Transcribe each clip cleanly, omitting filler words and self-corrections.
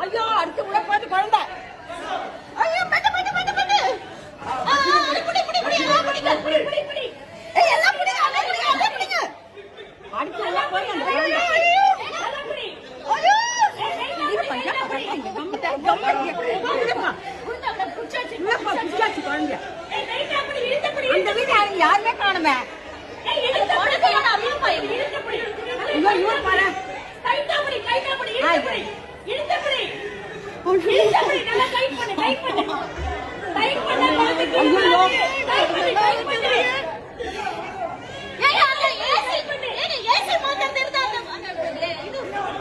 ஐயோ அடுத்து உள்ள போது குழந்தை ஐயோ அந்த வீட்டு யாருமே காணுமே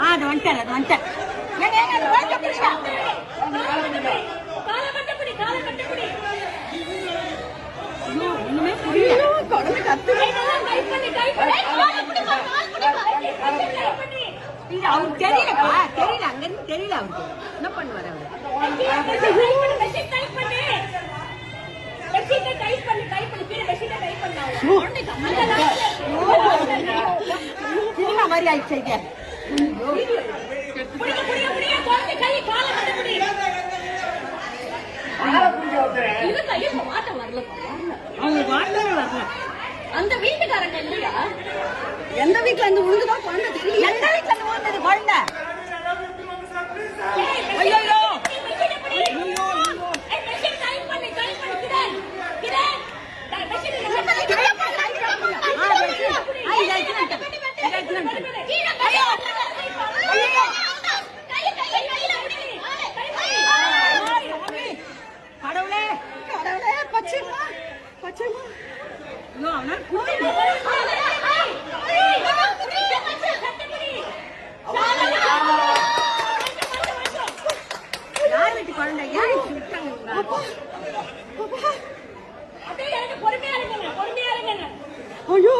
அது வந்துட்டேன் அது வந்துட்டேன் ஒண்ணுமே புரியல குழந்தை கத்து அவருக்கு தெரியலப்பா தெரியல அங்க இருந்து தெரியல அவருக்கு என்ன பண்ணுவாரு அவரு மாதிரி ஆயிடுச்சு அந்த வீட்டுக்காரங்க இல்லையா எந்த வீட்டுல இருந்து உழுதுதான் குழந்தை தெரியல எந்த வீட்டுல இருந்து உழுந்தது குழந்தை ஐயோ கடவுளே கடவுளே பச்சைமா பச்சைமா யார் வீட்டு குழந்தை யார் பொறுமையா இருங்க ஐயோ